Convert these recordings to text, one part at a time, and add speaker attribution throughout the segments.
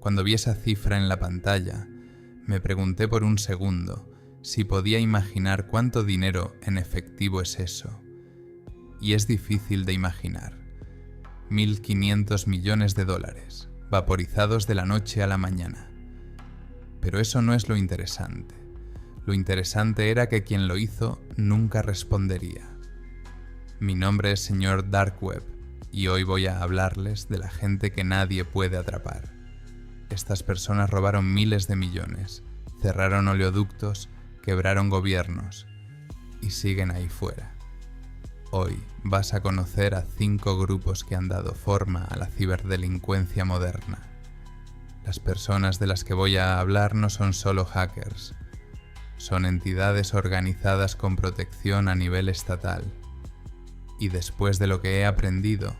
Speaker 1: Cuando vi esa cifra en la pantalla, me pregunté por un segundo si podía imaginar cuánto dinero en efectivo es eso. Y es difícil de imaginar. 1.500 millones de dólares, vaporizados de la noche a la mañana. Pero eso no es lo interesante. Lo interesante era que quien lo hizo nunca respondería. Mi nombre es Sr. Dark Web y hoy voy a hablarles de la gente que nadie puede atrapar. Estas personas robaron miles de millones, cerraron oleoductos, quebraron gobiernos y siguen ahí fuera. Hoy vas a conocer a 5 grupos que han dado forma a la ciberdelincuencia moderna. Las personas de las que voy a hablar no son solo hackers, son entidades organizadas con protección a nivel estatal. Y después de lo que he aprendido,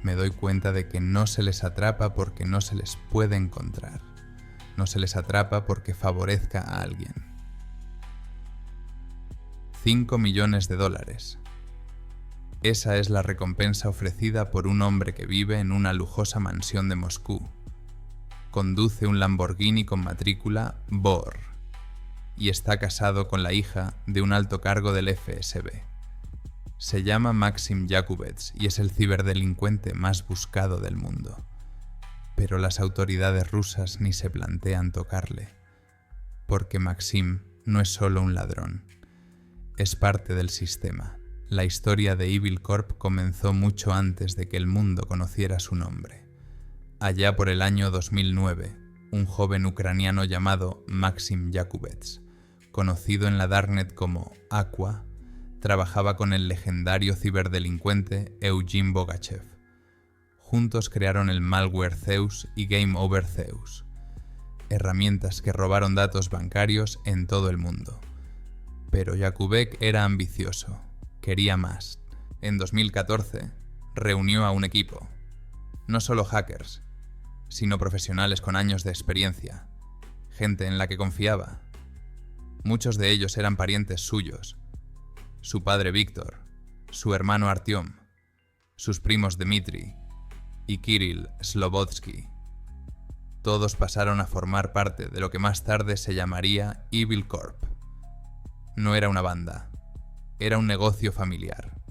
Speaker 1: me doy cuenta de que no se les atrapa porque no se les puede encontrar. No se les atrapa porque favorezca a alguien. 5 millones de dólares. Esa es la recompensa ofrecida por un hombre que vive en una lujosa mansión de Moscú. Conduce un Lamborghini con matrícula BOR y está casado con la hija de un alto cargo del FSB. Se llama Maxim Yakubets y es el ciberdelincuente más buscado del mundo. Pero las autoridades rusas ni se plantean tocarle, porque Maxim no es solo un ladrón, es parte del sistema. La historia de Evil Corp comenzó mucho antes de que el mundo conociera su nombre. Allá por el año 2009, un joven ucraniano llamado Maxim Yakubets, conocido en la Darknet como Aqua, trabajaba con el legendario ciberdelincuente Eugene Bogachev. Juntos crearon el malware Zeus y Game Over Zeus, herramientas que robaron datos bancarios en todo el mundo. Pero Yakubek era ambicioso. Quería más. En 2014, reunió a un equipo. No solo hackers, sino profesionales con años de experiencia. Gente en la que confiaba. Muchos de ellos eran parientes suyos. Su padre Víctor, su hermano Artyom, sus primos Dmitry y Kirill Slobodsky. Todos pasaron a formar parte de lo que más tarde se llamaría Evil Corp. No era una banda. Era un negocio familiar.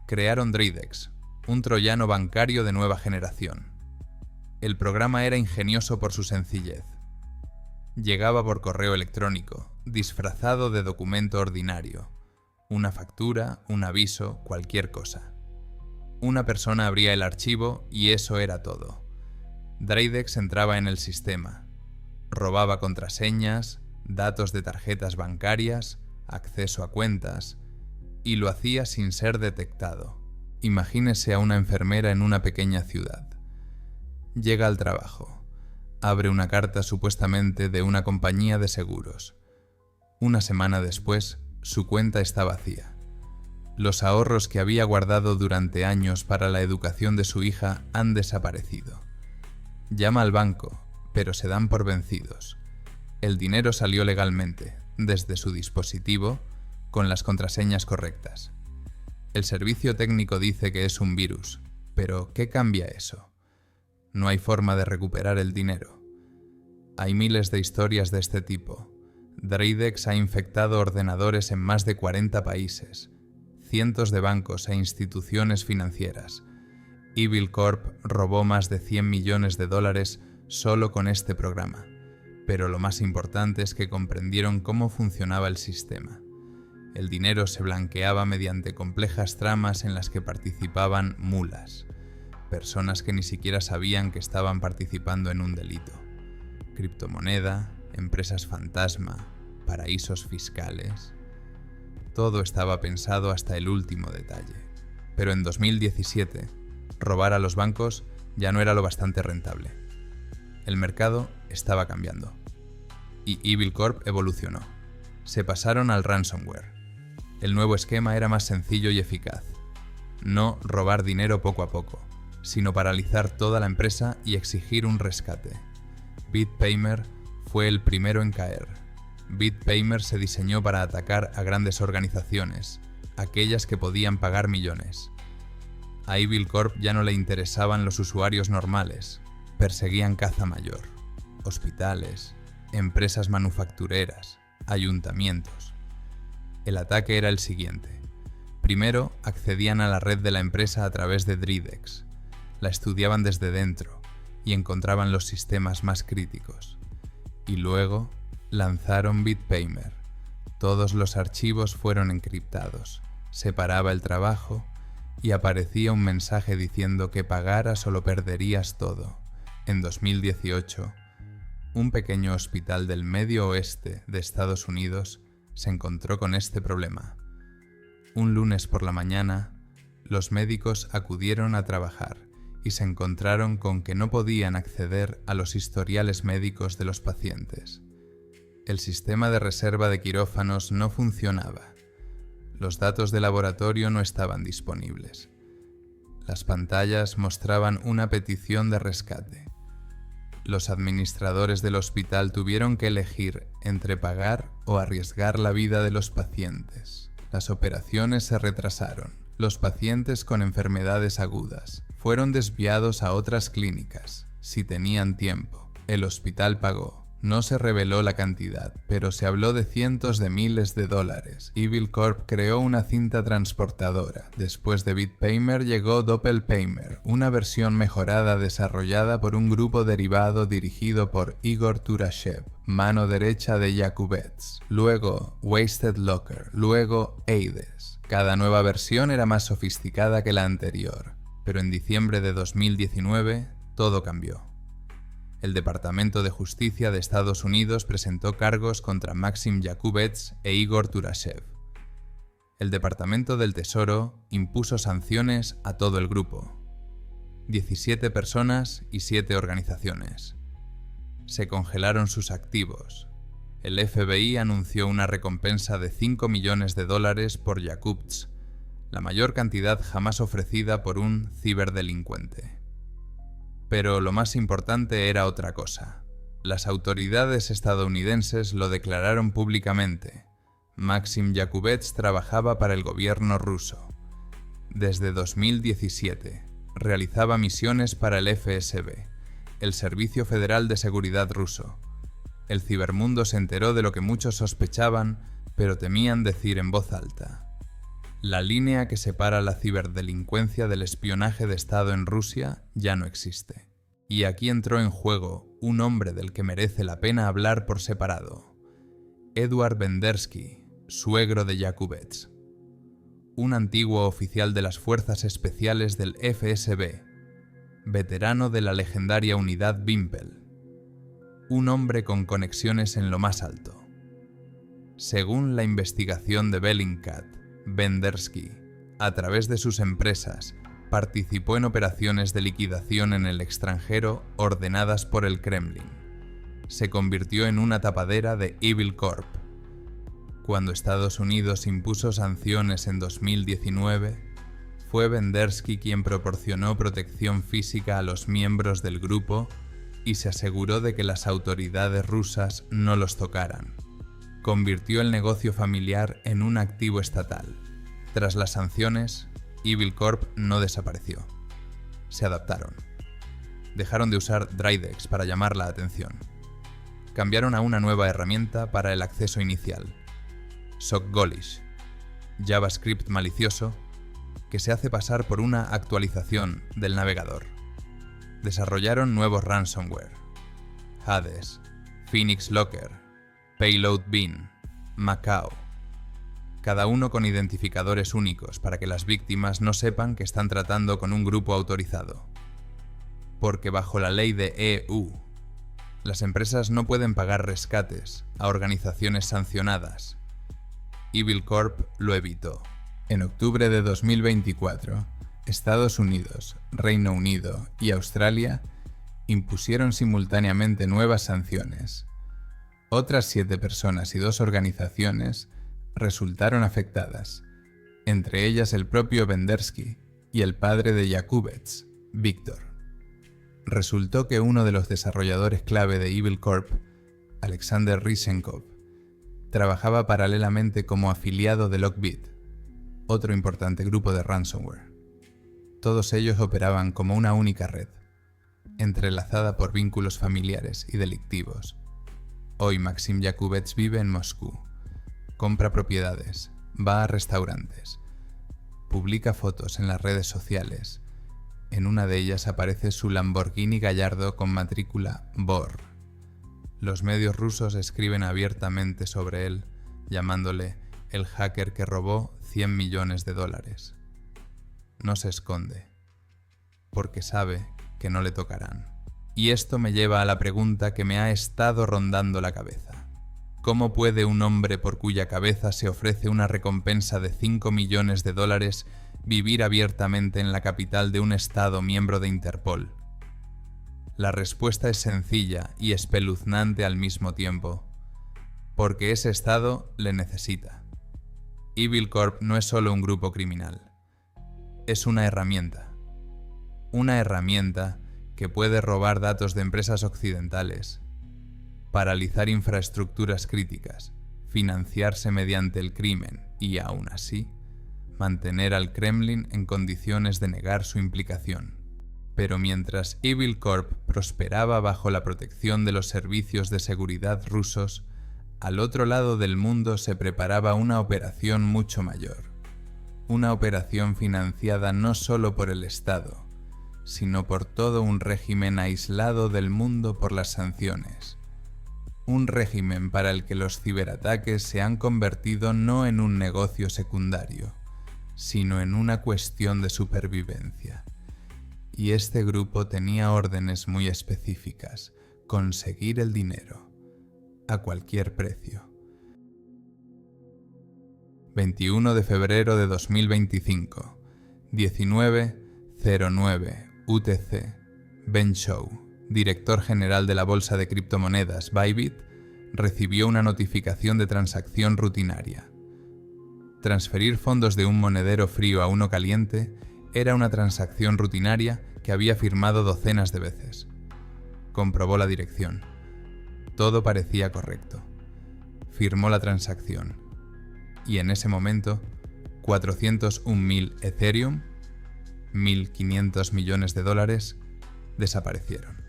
Speaker 1: Crearon Dridex, un troyano bancario de nueva generación. El programa era ingenioso por su sencillez. Llegaba por correo electrónico, disfrazado de documento ordinario. Una factura, un aviso, cualquier cosa. Una persona abría el archivo y eso era todo. Dridex entraba en el sistema. Robaba contraseñas, datos de tarjetas bancarias, acceso a cuentas, y lo hacía sin ser detectado. Imagínese a una enfermera en una pequeña ciudad. Llega al trabajo. Abre una carta supuestamente de una compañía de seguros. Una semana después, su cuenta está vacía. Los ahorros que había guardado durante años para la educación de su hija han desaparecido. Llama al banco, pero se dan por vencidos. El dinero salió legalmente, desde su dispositivo, con las contraseñas correctas. El servicio técnico dice que es un virus, pero ¿qué cambia eso? No hay forma de recuperar el dinero. Hay miles de historias de este tipo. Dridex ha infectado ordenadores en más de 40 países, cientos de bancos e instituciones financieras. Evil Corp robó más de 100 millones de dólares solo con este programa, pero lo más importante es que comprendieron cómo funcionaba el sistema. El dinero se blanqueaba mediante complejas tramas en las que participaban mulas, personas que ni siquiera sabían que estaban participando en un delito. Criptomoneda, empresas fantasma, paraísos fiscales. Todo estaba pensado hasta el último detalle. Pero en 2017, robar a los bancos ya no era lo bastante rentable. El mercado estaba cambiando. Y Evil Corp evolucionó. Se pasaron al ransomware. El nuevo esquema era más sencillo y eficaz. No robar dinero poco a poco, sino paralizar toda la empresa y exigir un rescate. BitPaymer fue el primero en caer. BitPaymer se diseñó para atacar a grandes organizaciones, aquellas que podían pagar millones. A Evil Corp ya no le interesaban los usuarios normales, perseguían caza mayor. hospitales, empresas manufactureras, ayuntamientos. El ataque era el siguiente. Primero, accedían a la red de la empresa a través de Dridex, la estudiaban desde dentro y encontraban los sistemas más críticos. Y luego, lanzaron BitPaymer. Todos los archivos fueron encriptados, se paraba el trabajo y aparecía un mensaje diciendo que pagaras o lo perderías todo. En 2018, un pequeño hospital del medio oeste de Estados Unidos se encontró con este problema. Un lunes por la mañana, los médicos acudieron a trabajar y se encontraron con que no podían acceder a los historiales médicos de los pacientes. El sistema de reserva de quirófanos no funcionaba. Los datos de laboratorio no estaban disponibles. Las pantallas mostraban una petición de rescate. Los administradores del hospital tuvieron que elegir entre pagar o arriesgar la vida de los pacientes. Las operaciones se retrasaron. Los pacientes con enfermedades agudas fueron desviados a otras clínicas. Si tenían tiempo, el hospital pagó. No se reveló la cantidad, pero se habló de cientos de miles de dólares. Evil Corp creó una cinta transportadora. Después de BitPaymer llegó Doppelpaymer, una versión mejorada desarrollada por un grupo derivado dirigido por Igor Turashev, mano derecha de Jakubets. Luego Wasted Locker, luego Aides. Cada nueva versión era más sofisticada que la anterior, pero en diciembre de 2019 todo cambió. El Departamento de Justicia de Estados Unidos presentó cargos contra Maxim Jakubets e Igor Turashev. El Departamento del Tesoro impuso sanciones a todo el grupo. 17 personas y 7 organizaciones. Se congelaron sus activos. El FBI anunció una recompensa de $5 millones por Jakubets, la mayor cantidad jamás ofrecida por un ciberdelincuente. Pero lo más importante era otra cosa. Las autoridades estadounidenses lo declararon públicamente. Maxim Jakubets trabajaba para el gobierno ruso. Desde 2017, realizaba misiones para el FSB, el Servicio Federal de Seguridad ruso. El cibermundo se enteró de lo que muchos sospechaban, pero temían decir en voz alta. La línea que separa la ciberdelincuencia del espionaje de Estado en Rusia ya no existe. Y aquí entró en juego un hombre del que merece la pena hablar por separado. Eduard Vendersky, suegro de Jakubets. Un antiguo oficial de las Fuerzas Especiales del FSB, veterano de la legendaria unidad Wimpel. Un hombre con conexiones en lo más alto. Según la investigación de Bellingcat, Vendersky, a través de sus empresas, participó en operaciones de liquidación en el extranjero ordenadas por el Kremlin. Se convirtió en una tapadera de Evil Corp. Cuando Estados Unidos impuso sanciones en 2019, fue Vendersky quien proporcionó protección física a los miembros del grupo y se aseguró de que las autoridades rusas no los tocaran. Convirtió el negocio familiar en un activo estatal. Tras las sanciones, Evil Corp no desapareció. Se adaptaron. Dejaron de usar Dridex para llamar la atención. Cambiaron a una nueva herramienta para el acceso inicial, Sockgolish, JavaScript malicioso que se hace pasar por una actualización del navegador. Desarrollaron nuevos ransomware, Hades, Phoenix Locker, Payload Bean, Macao, cada uno con identificadores únicos para que las víctimas no sepan que están tratando con un grupo autorizado. Porque bajo la ley de EU, las empresas no pueden pagar rescates a organizaciones sancionadas. Evil Corp lo evitó. En octubre de 2024, Estados Unidos, Reino Unido y Australia impusieron simultáneamente nuevas sanciones. Otras 7 personas y 2 organizaciones resultaron afectadas, entre ellas el propio Vendersky y el padre de Jakubets, Víctor. Resultó que uno de los desarrolladores clave de Evil Corp, Alexander Ryzhenkov, trabajaba paralelamente como afiliado de Lockbit, otro importante grupo de ransomware. Todos ellos operaban como una única red. entrelazada por vínculos familiares y delictivos. Hoy Maxim Yakubets vive en Moscú, compra propiedades, va a restaurantes, publica fotos en las redes sociales. En una de ellas aparece su Lamborghini Gallardo con matrícula BOR. Los medios rusos escriben abiertamente sobre él, llamándole el hacker que robó $100 millones. No se esconde, porque sabe que no le tocarán. Y esto me lleva a la pregunta que me ha estado rondando la cabeza. ¿Cómo puede un hombre por cuya cabeza se ofrece una recompensa de $5 millones vivir abiertamente en la capital de un Estado miembro de Interpol? La respuesta es sencilla y espeluznante al mismo tiempo, porque ese Estado le necesita. Evil Corp no es solo un grupo criminal, es una herramienta que puede robar datos de empresas occidentales, paralizar infraestructuras críticas, financiarse mediante el crimen y, aún así, mantener al Kremlin en condiciones de negar su implicación. Pero mientras Evil Corp prosperaba bajo la protección de los servicios de seguridad rusos, al otro lado del mundo se preparaba una operación mucho mayor. Una operación financiada no solo por el Estado, sino por todo un régimen aislado del mundo por las sanciones. Un régimen para el que los ciberataques se han convertido no en un negocio secundario, sino en una cuestión de supervivencia. Y este grupo tenía órdenes muy específicas: conseguir el dinero, a cualquier precio. 21 de febrero de 2025, 19:09 UTC. Ben Shou, director general de la bolsa de criptomonedas Bybit, recibió una notificación de transacción rutinaria. Transferir fondos de un monedero frío a uno caliente era una transacción rutinaria que había firmado docenas de veces. Comprobó la dirección. Todo parecía correcto. Firmó la transacción. Y en ese momento, 401.000 Ethereum, $1.500 millones, desaparecieron.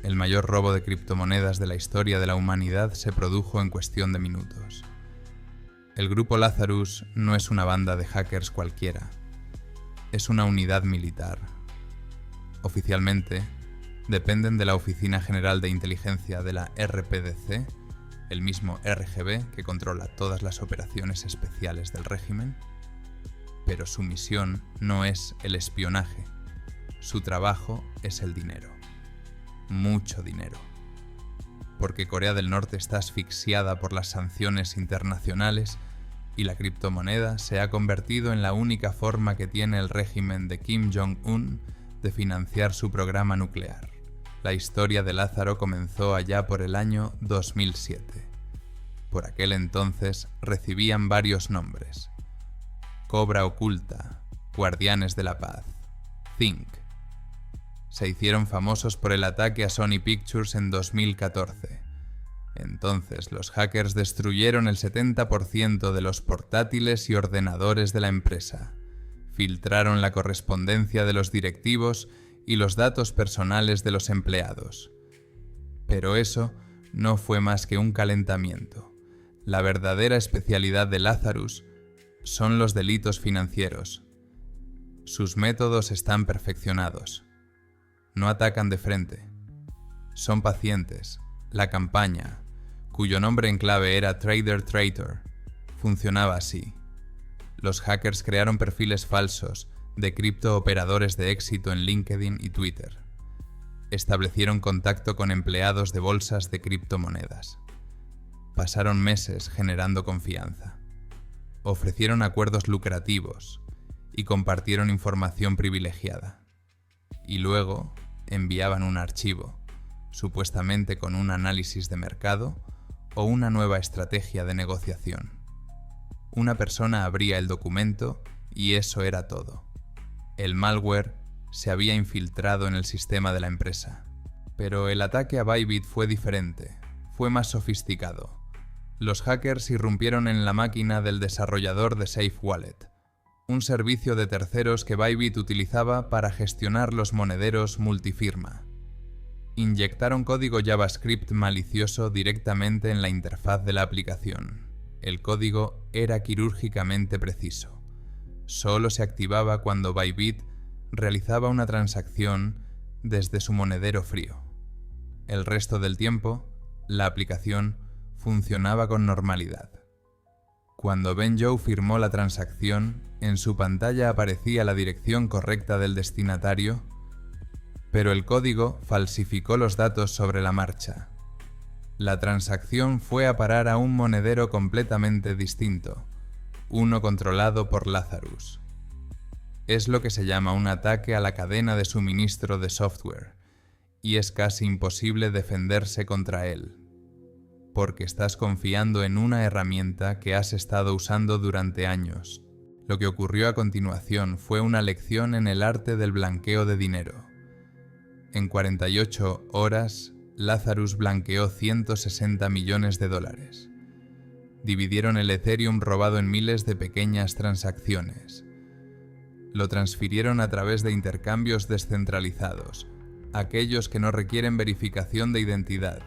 Speaker 1: El mayor robo de criptomonedas de la historia de la humanidad se produjo en cuestión de minutos. El grupo Lazarus no es una banda de hackers cualquiera. Es una unidad militar. Oficialmente, dependen de la Oficina General de Inteligencia de la RPDC, el mismo RGB que controla todas las operaciones especiales del régimen, pero su misión no es el espionaje. Su trabajo es el dinero. Mucho dinero. Porque Corea del Norte está asfixiada por las sanciones internacionales y la criptomoneda se ha convertido en la única forma que tiene el régimen de Kim Jong-un de financiar su programa nuclear. La historia de Lázaro comenzó allá por el año 2007. Por aquel entonces recibían varios nombres: Cobra Oculta, Guardianes de la Paz, Think. Se hicieron famosos por el ataque a Sony Pictures en 2014. Entonces los hackers destruyeron el 70% de los portátiles y ordenadores de la empresa. Filtraron la correspondencia de los directivos y los datos personales de los empleados. Pero eso no fue más que un calentamiento. La verdadera especialidad de Lazarus son los delitos financieros. Sus métodos están perfeccionados. No atacan de frente. Son pacientes. La campaña, cuyo nombre en clave era Trader Traitor, funcionaba así. Los hackers crearon perfiles falsos de criptooperadores de éxito en LinkedIn y Twitter. Establecieron contacto con empleados de bolsas de criptomonedas. Pasaron meses generando confianza. Ofrecieron acuerdos lucrativos y compartieron información privilegiada. Y luego enviaban un archivo, supuestamente con un análisis de mercado o una nueva estrategia de negociación. Una persona abría el documento y eso era todo. El malware se había infiltrado en el sistema de la empresa. Pero el ataque a Bybit fue diferente, fue más sofisticado. Los hackers irrumpieron en la máquina del desarrollador de SafeWallet, un servicio de terceros que Bybit utilizaba para gestionar los monederos multifirma. Inyectaron código JavaScript malicioso directamente en la interfaz de la aplicación. El código era quirúrgicamente preciso. Solo se activaba cuando Bybit realizaba una transacción desde su monedero frío. El resto del tiempo, la aplicación funcionaba con normalidad. Cuando Benjo firmó la transacción, en su pantalla aparecía la dirección correcta del destinatario, pero el código falsificó los datos sobre la marcha. La transacción fue a parar a un monedero completamente distinto, uno controlado por Lazarus. Es lo que se llama un ataque a la cadena de suministro de software, y es casi imposible defenderse contra él, porque estás confiando en una herramienta que has estado usando durante años. Lo que ocurrió a continuación fue una lección en el arte del blanqueo de dinero. En 48 horas, Lazarus blanqueó 160 millones de dólares. Dividieron el Ethereum robado en miles de pequeñas transacciones. Lo transfirieron a través de intercambios descentralizados, aquellos que no requieren verificación de identidad.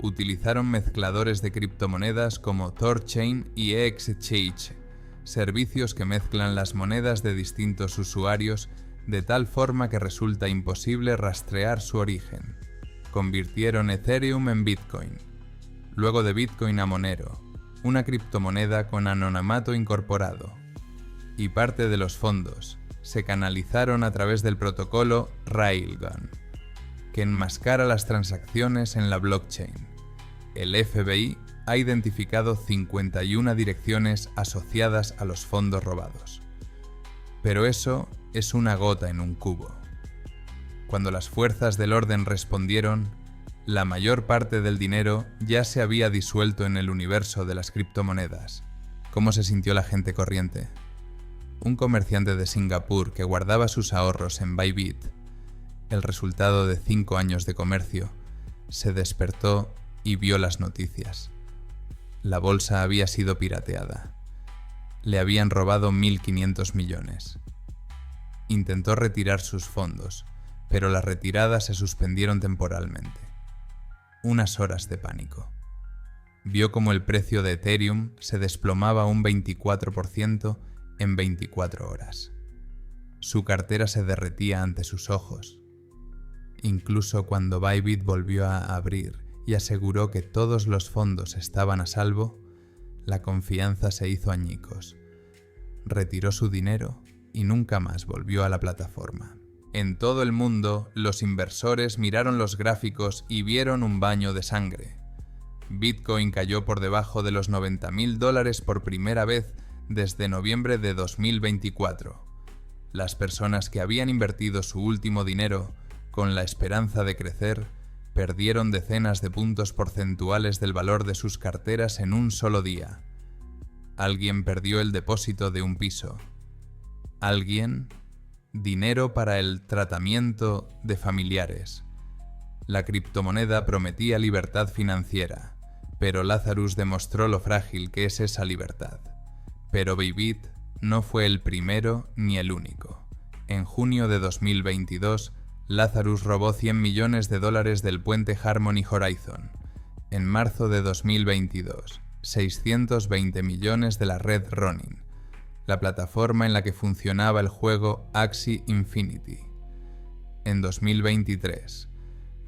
Speaker 1: Utilizaron mezcladores de criptomonedas como Thorchain y Exchange, servicios que mezclan las monedas de distintos usuarios de tal forma que resulta imposible rastrear su origen. Convirtieron Ethereum en Bitcoin, luego de Bitcoin a Monero, una criptomoneda con anonimato incorporado, y parte de los fondos se canalizaron a través del protocolo Railgun, que enmascara las transacciones en la blockchain. El FBI ha identificado 51 direcciones asociadas a los fondos robados. Pero eso es una gota en un cubo. Cuando las fuerzas del orden respondieron, la mayor parte del dinero ya se había disuelto en el universo de las criptomonedas. ¿Cómo se sintió la gente corriente? Un comerciante de Singapur que guardaba sus ahorros en Bybit, el resultado de 5 años de comercio, se despertó y vio las noticias. La bolsa había sido pirateada. Le habían robado 1.500 millones. Intentó retirar sus fondos, pero las retiradas se suspendieron temporalmente. Unas horas de pánico. Vio como el precio de Ethereum se desplomaba un 24% en 24 horas. Su cartera se derretía ante sus ojos. Incluso cuando Bybit volvió a abrir y aseguró que todos los fondos estaban a salvo, la confianza se hizo añicos. Retiró su dinero y nunca más volvió a la plataforma. En todo el mundo, los inversores miraron los gráficos y vieron un baño de sangre. Bitcoin cayó por debajo de los $90.000 por primera vez desde noviembre de 2024. Las personas que habían invertido su último dinero con la esperanza de crecer perdieron decenas de puntos porcentuales del valor de sus carteras en un solo día. Alguien perdió el depósito de un piso. Alguien, dinero para el tratamiento de familiares. La criptomoneda prometía libertad financiera, pero Lazarus demostró lo frágil que es esa libertad. Pero Bybit no fue el primero ni el único. En junio de 2022, Lazarus robó 100 millones de dólares del puente Harmony Horizon. En marzo de 2022, 620 millones de la red Ronin, la plataforma en la que funcionaba el juego Axie Infinity. En 2023,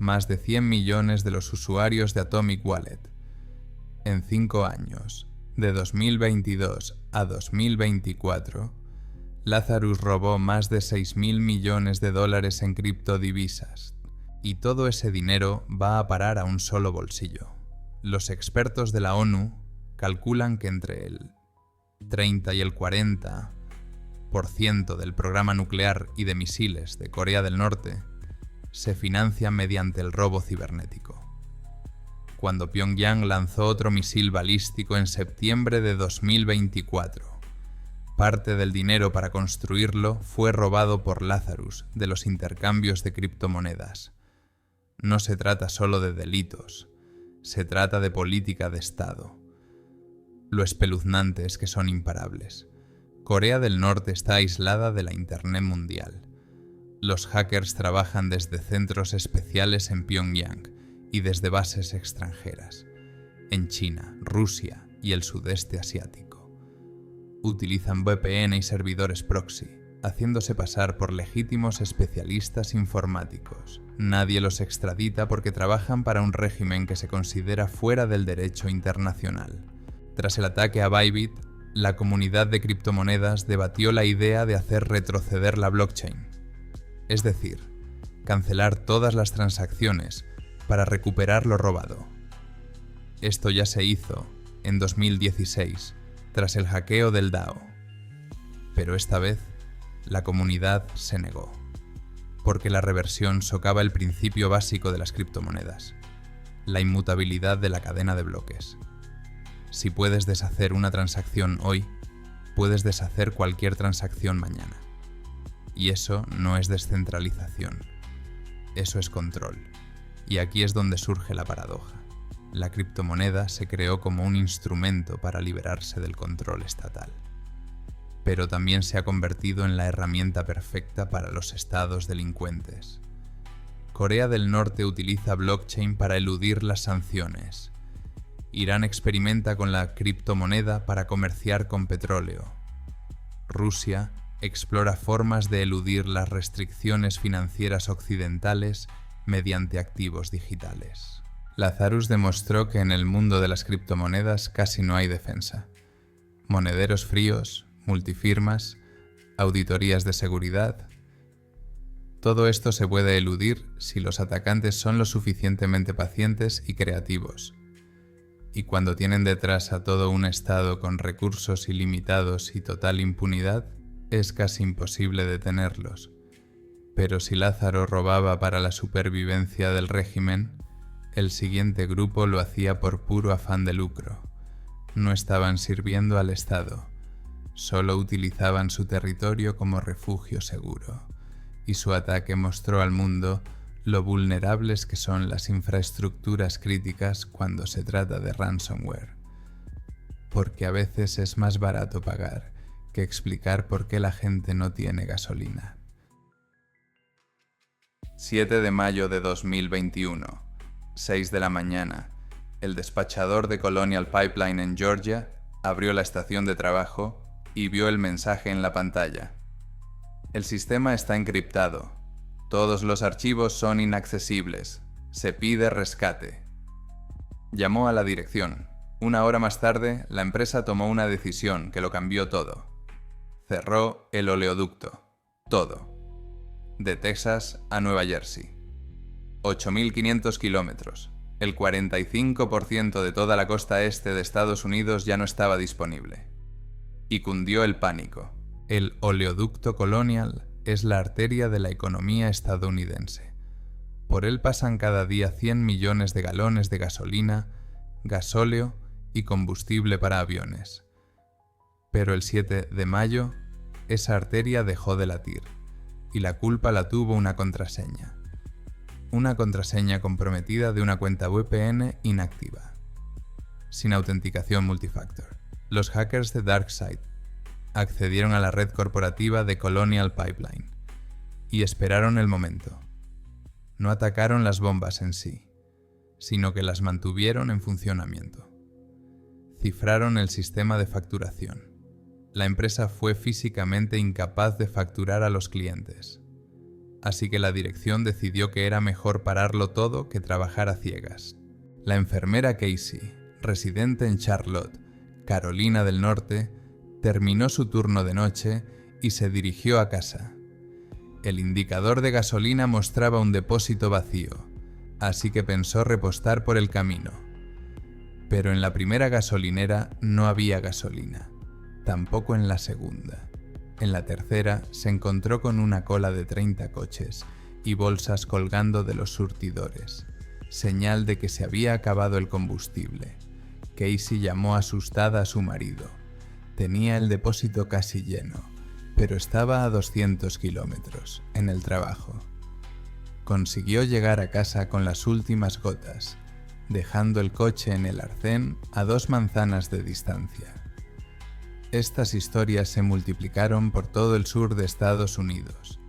Speaker 1: más de 100 millones de los usuarios de Atomic Wallet. En 5 años, de 2022 a 2024, Lazarus robó más de 6.000 millones de dólares en criptodivisas, y todo ese dinero va a parar a un solo bolsillo. Los expertos de la ONU calculan que entre el 30 y el 40% del programa nuclear y de misiles de Corea del Norte se financia mediante el robo cibernético. Cuando Pyongyang lanzó otro misil balístico en septiembre de 2024, parte del dinero para construirlo fue robado por Lazarus de los intercambios de criptomonedas. No se trata solo de delitos, se trata de política de Estado. Lo espeluznante es que son imparables. Corea del Norte está aislada de la Internet mundial. Los hackers trabajan desde centros especiales en Pyongyang y desde bases extranjeras, en China, Rusia y el sudeste asiático. Utilizan VPN y servidores proxy, haciéndose pasar por legítimos especialistas informáticos. Nadie los extradita porque trabajan para un régimen que se considera fuera del derecho internacional. Tras el ataque a Bybit, la comunidad de criptomonedas debatió la idea de hacer retroceder la blockchain, es decir, cancelar todas las transacciones para recuperar lo robado. Esto ya se hizo en 2016, tras el hackeo del DAO. Pero esta vez, la comunidad se negó, porque la reversión socava el principio básico de las criptomonedas, la inmutabilidad de la cadena de bloques. Si puedes deshacer una transacción hoy, puedes deshacer cualquier transacción mañana. Y eso no es descentralización, eso es control. Y aquí es donde surge la paradoja. La criptomoneda se creó como un instrumento para liberarse del control estatal, pero también se ha convertido en la herramienta perfecta para los estados delincuentes. Corea del Norte utiliza blockchain para eludir las sanciones. Irán experimenta con la criptomoneda para comerciar con petróleo. Rusia explora formas de eludir las restricciones financieras occidentales mediante activos digitales. Lazarus demostró que en el mundo de las criptomonedas casi no hay defensa. Monederos fríos, multifirmas, auditorías de seguridad. Todo esto se puede eludir si los atacantes son lo suficientemente pacientes y creativos. Y cuando tienen detrás a todo un Estado con recursos ilimitados y total impunidad, es casi imposible detenerlos. Pero si Lázaro robaba para la supervivencia del régimen, el siguiente grupo lo hacía por puro afán de lucro. No estaban sirviendo al Estado, solo utilizaban su territorio como refugio seguro, y su ataque mostró al mundo lo vulnerables que son las infraestructuras críticas cuando se trata de ransomware. Porque a veces es más barato pagar que explicar por qué la gente no tiene gasolina. 7 de mayo de 2021, 6 de la mañana. El despachador de Colonial Pipeline en Georgia abrió la estación de trabajo y vio el mensaje en la pantalla. El sistema está encriptado. Todos los archivos son inaccesibles. Se pide rescate. Llamó a la dirección. Una hora más tarde, la empresa tomó una decisión que lo cambió todo. Cerró el oleoducto. Todo. De Texas a Nueva Jersey. 8.500 kilómetros. El 45% de toda la costa este de Estados Unidos ya no estaba disponible. Y cundió el pánico. El oleoducto Colonial es la arteria de la economía estadounidense. Por él pasan cada día 100 millones de galones de gasolina, gasóleo y combustible para aviones. Pero el 7 de mayo, esa arteria dejó de latir, y la culpa la tuvo una contraseña. Una contraseña comprometida de una cuenta VPN inactiva, sin autenticación multifactor. Los hackers de DarkSide accedieron a la red corporativa de Colonial Pipeline y esperaron el momento. No atacaron las bombas en sí, sino que las mantuvieron en funcionamiento. Cifraron el sistema de facturación. La empresa fue físicamente incapaz de facturar a los clientes, así que la dirección decidió que era mejor pararlo todo que trabajar a ciegas. La enfermera Casey, residente en Charlotte, Carolina del Norte, terminó su turno de noche y se dirigió a casa. El indicador de gasolina mostraba un depósito vacío, así que pensó repostar por el camino. Pero en la primera gasolinera no había gasolina, tampoco en la segunda. En la tercera se encontró con una cola de 30 coches y bolsas colgando de los surtidores, señal de que se había acabado el combustible. Casey llamó asustada a su marido. Tenía el depósito casi lleno, pero estaba a 200 kilómetros, en el trabajo. Consiguió llegar a casa con las últimas gotas, dejando el coche en el arcén a 2 manzanas de distancia. Estas historias se multiplicaron por todo el sur de Estados Unidos.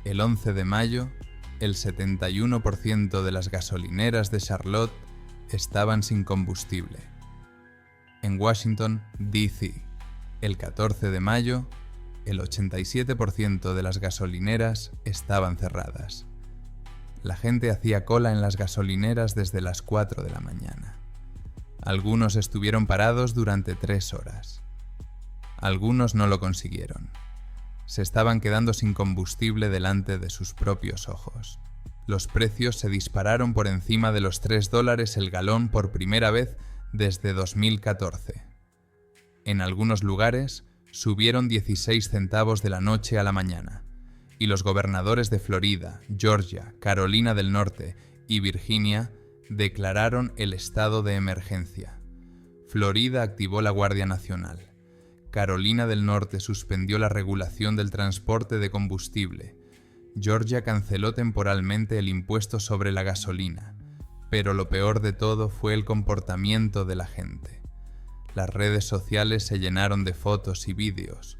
Speaker 1: El 11 de mayo, el 71% de las gasolineras de Charlotte estaban sin combustible. En Washington, D.C., el 14 de mayo, el 87% de las gasolineras estaban cerradas. La gente hacía cola en las gasolineras desde las 4 de la mañana. Algunos estuvieron parados durante 3 horas. Algunos no lo consiguieron. Se estaban quedando sin combustible delante de sus propios ojos. Los precios se dispararon por encima de los $3 el galón por primera vez desde 2014. En algunos lugares subieron 16 centavos de la noche a la mañana, y los gobernadores de Florida, Georgia, Carolina del Norte y Virginia declararon el estado de emergencia. Florida activó la Guardia Nacional. Carolina del Norte suspendió la regulación del transporte de combustible. Georgia canceló temporalmente el impuesto sobre la gasolina. Pero lo peor de todo fue el comportamiento de la gente. Las redes sociales se llenaron de fotos y vídeos.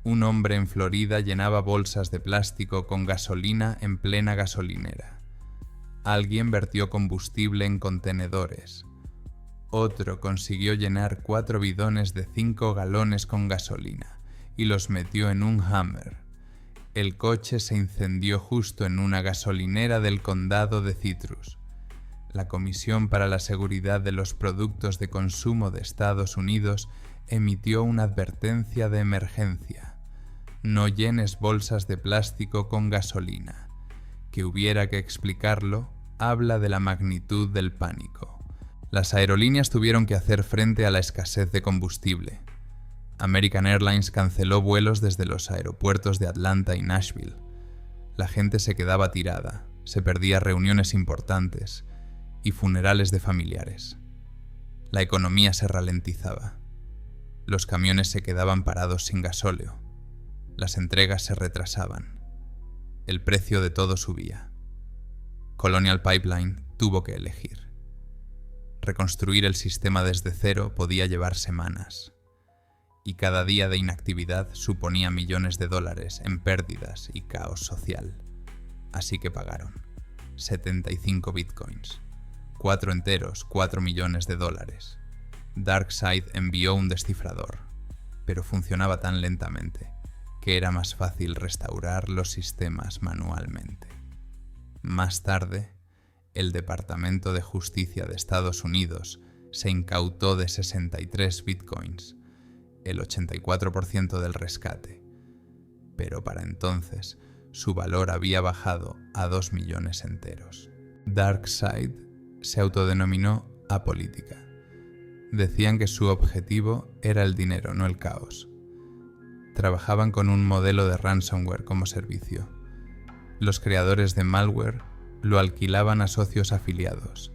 Speaker 1: Un hombre en Florida llenaba bolsas de plástico con gasolina en plena gasolinera. Alguien vertió combustible en contenedores. Otro consiguió llenar 4 bidones de 5 galones con gasolina y los metió en un Hummer. El coche se incendió justo en una gasolinera del condado de Citrus. La Comisión para la Seguridad de los Productos de Consumo de Estados Unidos emitió una advertencia de emergencia. No llenes bolsas de plástico con gasolina. Que hubiera que explicarlo, habla de la magnitud del pánico. Las aerolíneas tuvieron que hacer frente a la escasez de combustible. American Airlines canceló vuelos desde los aeropuertos de Atlanta y Nashville. La gente se quedaba tirada, se perdía reuniones importantes y funerales de familiares. La economía se ralentizaba. Los camiones se quedaban parados sin gasóleo. Las entregas se retrasaban. El precio de todo subía. Colonial Pipeline tuvo que elegir. Reconstruir el sistema desde cero podía llevar semanas, y cada día de inactividad suponía millones de dólares en pérdidas y caos social. Así que pagaron 75 bitcoins, 4 enteros, $4 millones. DarkSide envió un descifrador, pero funcionaba tan lentamente que era más fácil restaurar los sistemas manualmente. Más tarde, el Departamento de Justicia de Estados Unidos se incautó de 63 bitcoins, el 84% del rescate, pero para entonces su valor había bajado a 2 millones enteros. DarkSide se autodenominó apolítica. Decían que su objetivo era el dinero, no el caos. Trabajaban con un modelo de ransomware como servicio. Los creadores de malware lo alquilaban a socios afiliados,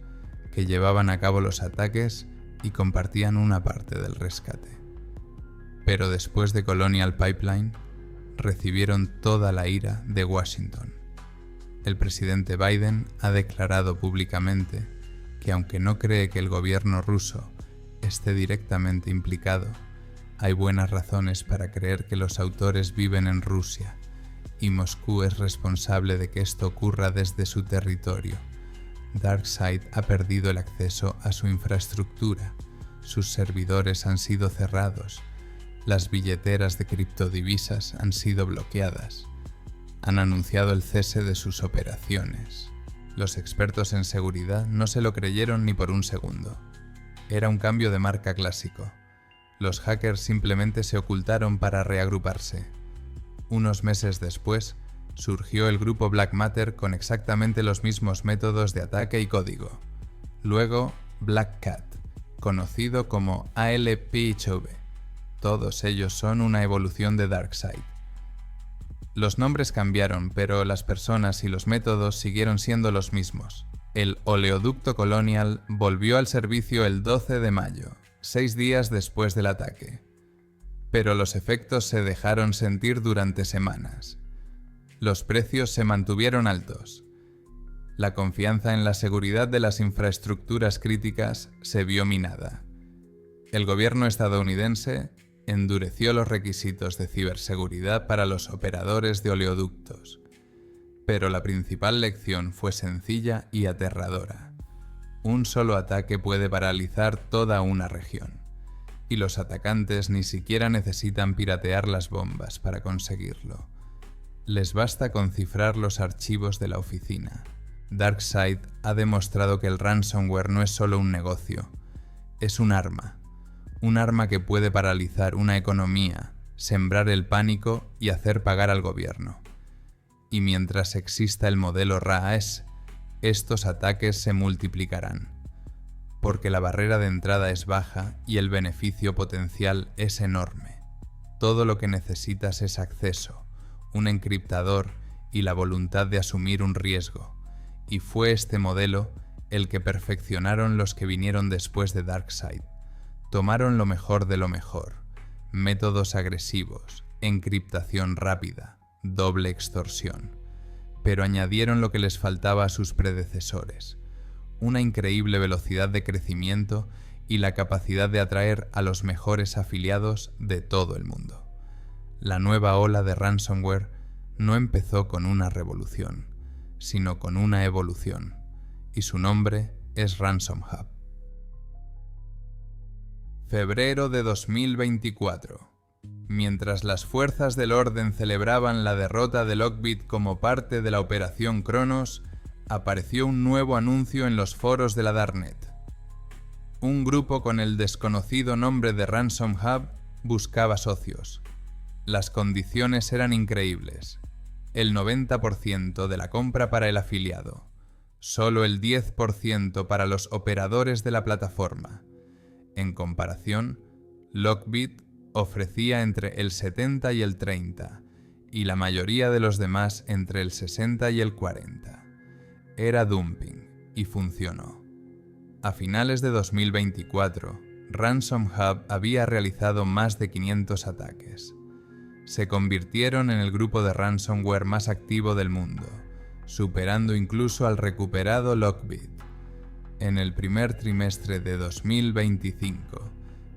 Speaker 1: que llevaban a cabo los ataques y compartían una parte del rescate. Pero después de Colonial Pipeline, recibieron toda la ira de Washington. El presidente Biden ha declarado públicamente que aunque no cree que el gobierno ruso esté directamente implicado, hay buenas razones para creer que los autores viven en Rusia y Moscú es responsable de que esto ocurra desde su territorio. DarkSide ha perdido el acceso a su infraestructura, sus servidores han sido cerrados, las billeteras de criptodivisas han sido bloqueadas, han anunciado el cese de sus operaciones. Los expertos en seguridad no se lo creyeron ni por un segundo. Era un cambio de marca clásico. Los hackers simplemente se ocultaron para reagruparse. Unos meses después, surgió el grupo Black Matter con exactamente los mismos métodos de ataque y código. Luego, Black Cat, conocido como ALPHV. Todos ellos son una evolución de DarkSide. Los nombres cambiaron, pero las personas y los métodos siguieron siendo los mismos. El oleoducto Colonial volvió al servicio el 12 de mayo, 6 días después del ataque. Pero los efectos se dejaron sentir durante semanas. Los precios se mantuvieron altos. La confianza en la seguridad de las infraestructuras críticas se vio minada. El gobierno estadounidense endureció los requisitos de ciberseguridad para los operadores de oleoductos. Pero la principal lección fue sencilla y aterradora. Un solo ataque puede paralizar toda una región, y los atacantes ni siquiera necesitan piratear las bombas para conseguirlo. Les basta con cifrar los archivos de la oficina. DarkSide ha demostrado que el ransomware no es solo un negocio, es un arma que puede paralizar una economía, sembrar el pánico y hacer pagar al gobierno. Y mientras exista el modelo RAAS, estos ataques se multiplicarán, porque la barrera de entrada es baja y el beneficio potencial es enorme. Todo lo que necesitas es acceso, un encriptador y la voluntad de asumir un riesgo, y fue este modelo el que perfeccionaron los que vinieron después de DarkSide. Tomaron lo mejor de lo mejor, métodos agresivos, encriptación rápida, doble extorsión, pero añadieron lo que les faltaba a sus predecesores: una increíble velocidad de crecimiento y la capacidad de atraer a los mejores afiliados de todo el mundo. La nueva ola de ransomware no empezó con una revolución, sino con una evolución, y su nombre es Ransom Hub. Febrero de 2024. Mientras las fuerzas del orden celebraban la derrota de Lockbit como parte de la Operación Cronos, apareció un nuevo anuncio en los foros de la Darknet. Un grupo con el desconocido nombre de Ransom Hub buscaba socios. Las condiciones eran increíbles. El 90% de la compra para el afiliado. Solo el 10% para los operadores de la plataforma. En comparación, Lockbit ofrecía entre el 70 y el 30, y la mayoría de los demás entre el 60 y el 40. Era dumping, y funcionó. A finales de 2024, Ransom Hub había realizado más de 500 ataques. Se convirtieron en el grupo de ransomware más activo del mundo, superando incluso al recuperado Lockbit. En el primer trimestre de 2025,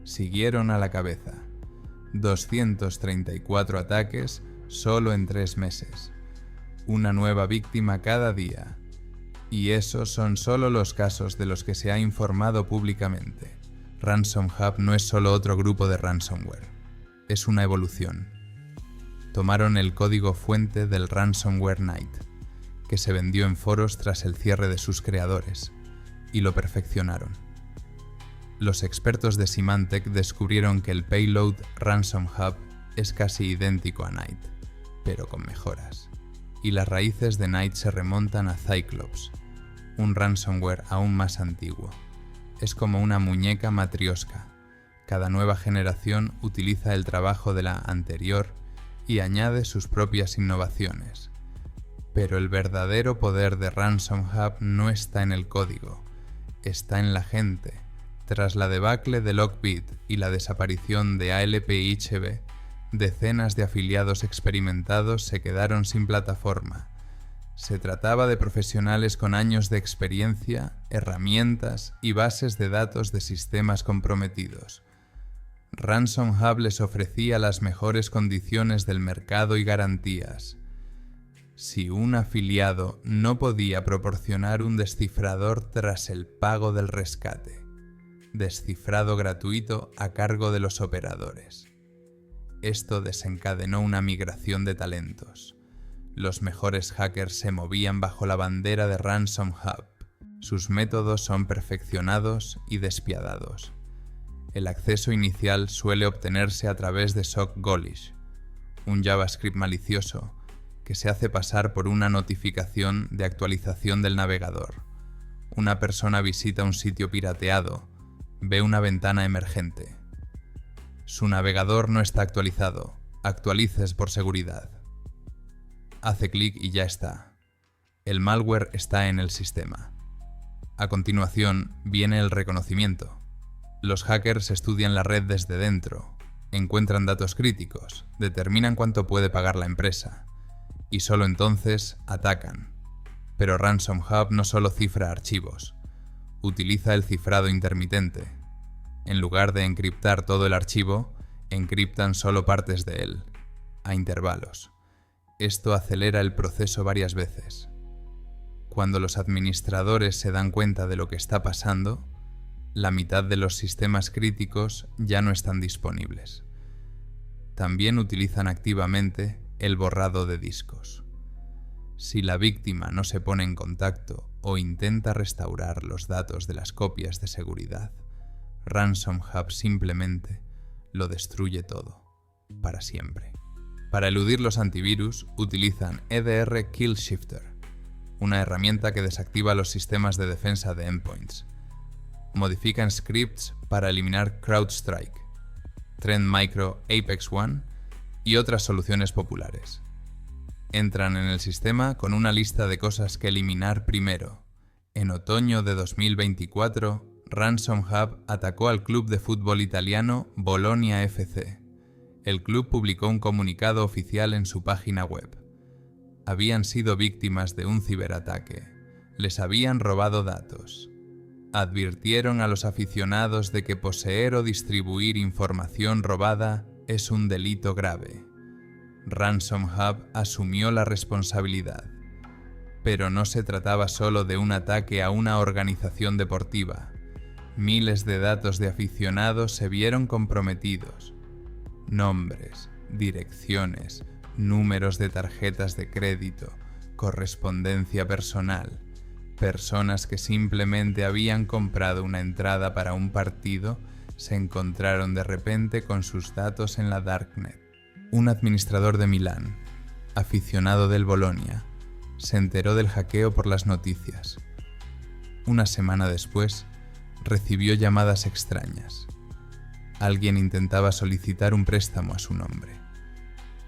Speaker 1: siguieron a la cabeza. 234 ataques solo en 3 meses. Una nueva víctima cada día. Y esos son solo los casos de los que se ha informado públicamente. Ransom Hub no es solo otro grupo de ransomware. Es una evolución. Tomaron el código fuente del Ransomware Night, que se vendió en foros tras el cierre de sus creadores, y lo perfeccionaron. Los expertos de Symantec descubrieron que el payload Ransom Hub es casi idéntico a Night, pero con mejoras. Y las raíces de Night se remontan a Cyclops, un ransomware aún más antiguo. Es como una muñeca matrioska. Cada nueva generación utiliza el trabajo de la anterior y añade sus propias innovaciones. Pero el verdadero poder de Ransom Hub no está en el código, está en la gente. Tras la debacle de Lockbit y la desaparición de ALP y HB, decenas de afiliados experimentados se quedaron sin plataforma. Se trataba de profesionales con años de experiencia, herramientas y bases de datos de sistemas comprometidos. Ransom Hub les ofrecía las mejores condiciones del mercado y garantías. Si un afiliado no podía proporcionar un descifrador tras el pago del rescate, descifrado gratuito a cargo de los operadores. Esto desencadenó una migración de talentos. Los mejores hackers se movían bajo la bandera de Ransom Hub. Sus métodos son perfeccionados y despiadados. El acceso inicial suele obtenerse a través de sockgolish, un JavaScript malicioso que se hace pasar por una notificación de actualización del navegador. Una persona visita un sitio pirateado, ve una ventana emergente. Su navegador no está actualizado, actualices por seguridad. Hace clic y ya está. El malware está en el sistema. A continuación viene el reconocimiento. Los hackers estudian la red desde dentro, encuentran datos críticos, determinan cuánto puede pagar la empresa, y solo entonces atacan. Pero Ransom Hub no solo cifra archivos, utiliza el cifrado intermitente. En lugar de encriptar todo el archivo, encriptan solo partes de él, a intervalos. Esto acelera el proceso varias veces. Cuando los administradores se dan cuenta de lo que está pasando, la mitad de los sistemas críticos ya no están disponibles. También utilizan activamente el borrado de discos. Si la víctima no se pone en contacto o intenta restaurar los datos de las copias de seguridad, Ransom Hub simplemente lo destruye todo, para siempre. Para eludir los antivirus, utilizan EDR Kill Shifter, una herramienta que desactiva los sistemas de defensa de endpoints. Modifican scripts para eliminar CrowdStrike, Trend Micro, Apex One y otras soluciones populares. Entran en el sistema con una lista de cosas que eliminar primero. En otoño de 2024, Ransom Hub atacó al club de fútbol italiano Bologna FC. El club publicó un comunicado oficial en su página web. Habían sido víctimas de un ciberataque. Les habían robado datos. Advirtieron a los aficionados de que poseer o distribuir información robada es un delito grave. Ransom Hub asumió la responsabilidad. Pero no se trataba solo de un ataque a una organización deportiva. Miles de datos de aficionados se vieron comprometidos. Nombres, direcciones, números de tarjetas de crédito, correspondencia personal, personas que simplemente habían comprado una entrada para un partido se encontraron de repente con sus datos en la Darknet. Un administrador de Milán, aficionado del Bologna, se enteró del hackeo por las noticias. Una semana después, recibió llamadas extrañas. Alguien intentaba solicitar un préstamo a su nombre.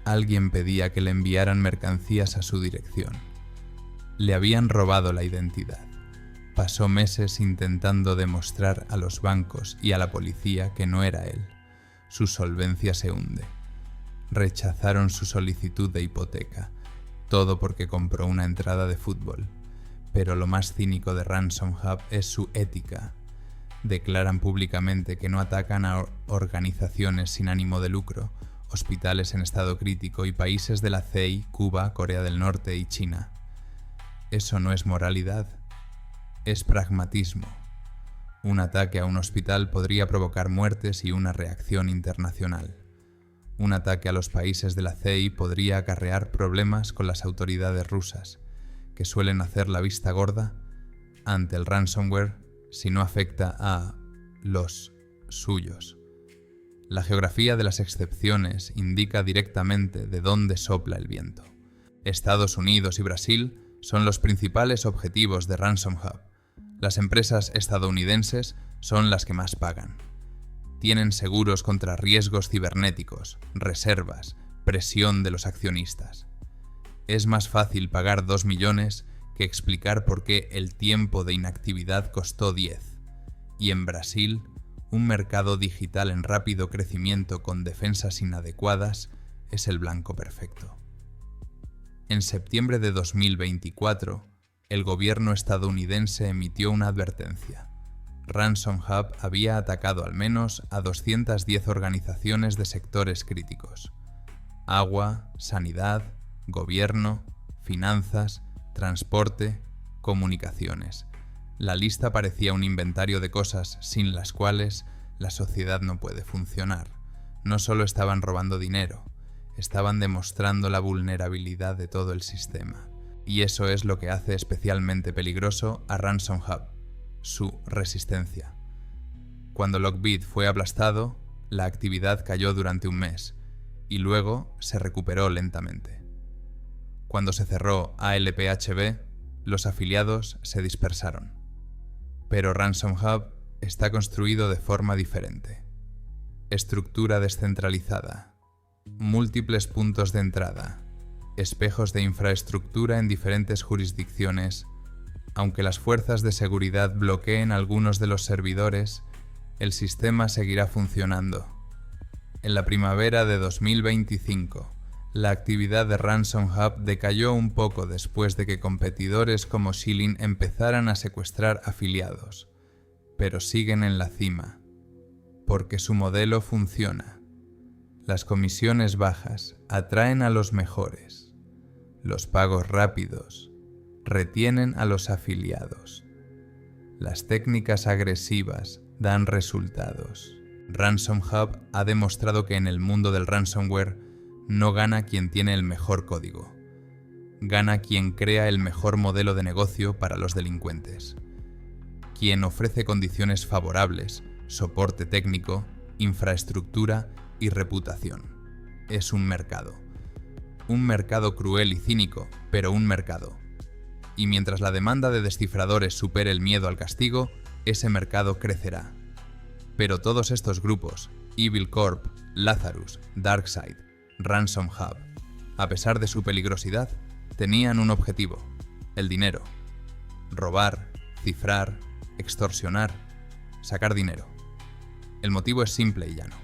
Speaker 1: Alguien pedía que le enviaran mercancías a su dirección. Le habían robado la identidad. Pasó meses intentando demostrar a los bancos y a la policía que no era él. Su solvencia se hunde. Rechazaron su solicitud de hipoteca, todo porque compró una entrada de fútbol. Pero lo más cínico de Ransom Hub es su ética. Declaran públicamente que no atacan a organizaciones sin ánimo de lucro, hospitales en estado crítico y países de la CEI, Cuba, Corea del Norte y China. Eso no es moralidad, es pragmatismo. Un ataque a un hospital podría provocar muertes y una reacción internacional. Un ataque a los países de la CEI podría acarrear problemas con las autoridades rusas, que suelen hacer la vista gorda ante el ransomware si no afecta a los suyos. La geografía de las excepciones indica directamente de dónde sopla el viento. Estados Unidos y Brasil son los principales objetivos de Ransom Hub. Las empresas estadounidenses son las que más pagan. Tienen seguros contra riesgos cibernéticos, reservas, presión de los accionistas. Es más fácil pagar 2 millones que explicar por qué el tiempo de inactividad costó 10. Y en Brasil, un mercado digital en rápido crecimiento con defensas inadecuadas es el blanco perfecto. En septiembre de 2024, el gobierno estadounidense emitió una advertencia. Ransom Hub había atacado al menos a 210 organizaciones de sectores críticos: agua, sanidad, gobierno, finanzas, transporte, comunicaciones. La lista parecía un inventario de cosas sin las cuales la sociedad no puede funcionar. No solo estaban robando dinero, estaban demostrando la vulnerabilidad de todo el sistema. Y eso es lo que hace especialmente peligroso a Ransom Hub, su resistencia. Cuando Lockbit fue aplastado, la actividad cayó durante un mes y luego se recuperó lentamente. Cuando se cerró ALPHB, los afiliados se dispersaron. Pero Ransom Hub está construido de forma diferente. Estructura descentralizada, múltiples puntos de entrada, espejos de infraestructura en diferentes jurisdicciones. Aunque las fuerzas de seguridad bloqueen algunos de los servidores, el sistema seguirá funcionando. En la primavera de 2025, la actividad de Ransom Hub decayó un poco después de que competidores como Shilling empezaran a secuestrar afiliados, pero siguen en la cima, porque su modelo funciona. Las comisiones bajas atraen a los mejores. Los pagos rápidos retienen a los afiliados. Las técnicas agresivas dan resultados. Ransom Hub ha demostrado que en el mundo del ransomware no gana quien tiene el mejor código. Gana quien crea el mejor modelo de negocio para los delincuentes. Quien ofrece condiciones favorables, soporte técnico, infraestructura y reputación. Es un mercado. Un mercado cruel y cínico, pero un mercado. Y mientras la demanda de descifradores supere el miedo al castigo, ese mercado crecerá. Pero todos estos grupos, Evil Corp, Lazarus, DarkSide, Ransom Hub, a pesar de su peligrosidad, tenían un objetivo: el dinero. Robar, cifrar, extorsionar, sacar dinero. El motivo es simple y llano.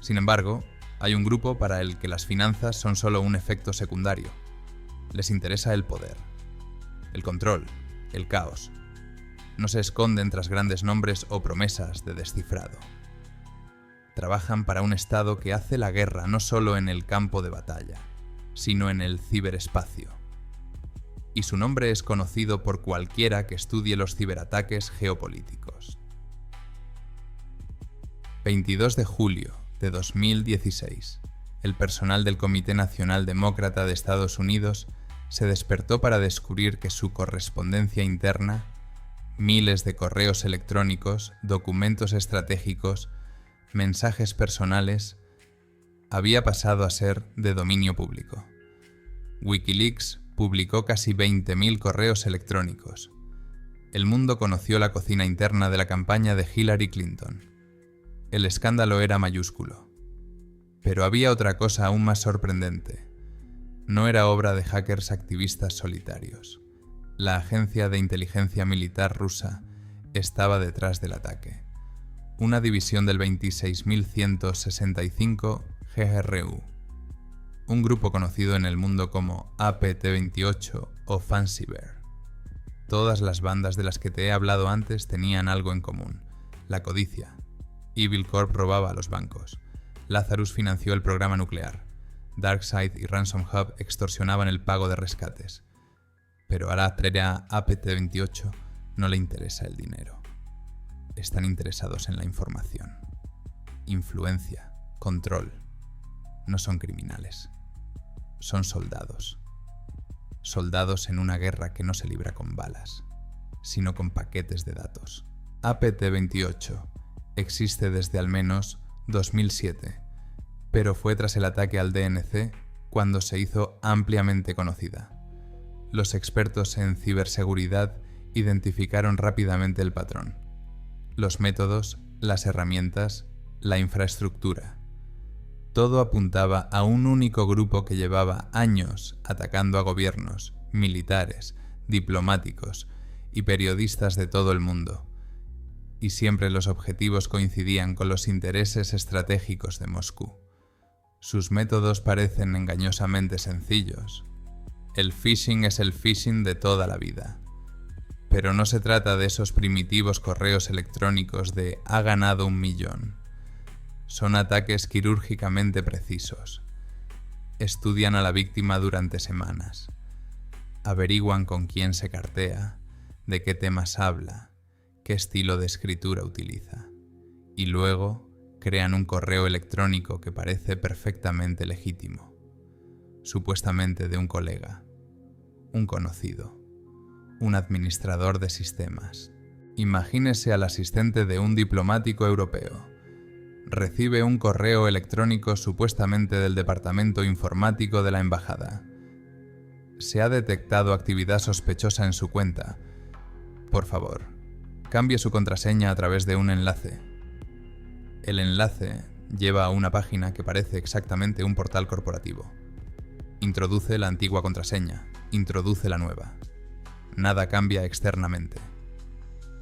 Speaker 1: Sin embargo, hay un grupo para el que las finanzas son solo un efecto secundario. Les interesa el poder, el control, el caos. No se esconden tras grandes nombres o promesas de descifrado. Trabajan para un Estado que hace la guerra no solo en el campo de batalla, sino en el ciberespacio. Y su nombre es conocido por cualquiera que estudie los ciberataques geopolíticos. 22 de julio de 2016, el personal del Comité Nacional Demócrata de Estados Unidos se despertó para descubrir que su correspondencia interna, miles de correos electrónicos, documentos estratégicos, mensajes personales, había pasado a ser de dominio público. Wikileaks publicó casi 20.000 correos electrónicos. El mundo conoció la cocina interna de la campaña de Hillary Clinton. El escándalo era mayúsculo. Pero había otra cosa aún más sorprendente. No era obra de hackers activistas solitarios. La agencia de inteligencia militar rusa estaba detrás del ataque. Una división del 26.165 GRU. Un grupo conocido en el mundo como APT28 o Fancy Bear. Todas las bandas de las que te he hablado antes tenían algo en común: la codicia. Evil Corp robaba a los bancos. Lazarus financió el programa nuclear. DarkSide y Ransom Hub extorsionaban el pago de rescates. Pero a la APT28 no le interesa el dinero. Están interesados en la información. Influencia, control. No son criminales. Son soldados. Soldados en una guerra que no se libra con balas, sino con paquetes de datos. APT28 existe desde al menos 2007, pero fue tras el ataque al DNC cuando se hizo ampliamente conocida. Los expertos en ciberseguridad identificaron rápidamente el patrón: los métodos, las herramientas, la infraestructura. Todo apuntaba a un único grupo que llevaba años atacando a gobiernos, militares, diplomáticos y periodistas de todo el mundo. Y siempre los objetivos coincidían con los intereses estratégicos de Moscú. Sus métodos parecen engañosamente sencillos. El phishing es el phishing de toda la vida. Pero no se trata de esos primitivos correos electrónicos de "ha ganado 1 millón". Son ataques quirúrgicamente precisos. Estudian a la víctima durante semanas. Averiguan con quién se cartea, de qué temas habla, qué estilo de escritura utiliza. Y luego crean un correo electrónico que parece perfectamente legítimo. Supuestamente de un colega, un conocido, un administrador de sistemas. Imagínese al asistente de un diplomático europeo. Recibe un correo electrónico supuestamente del departamento informático de la embajada. Se ha detectado actividad sospechosa en su cuenta. Por favor, cambie su contraseña a través de un enlace. El enlace lleva a una página que parece exactamente un portal corporativo. Introduce la antigua contraseña, introduce la nueva. Nada cambia externamente.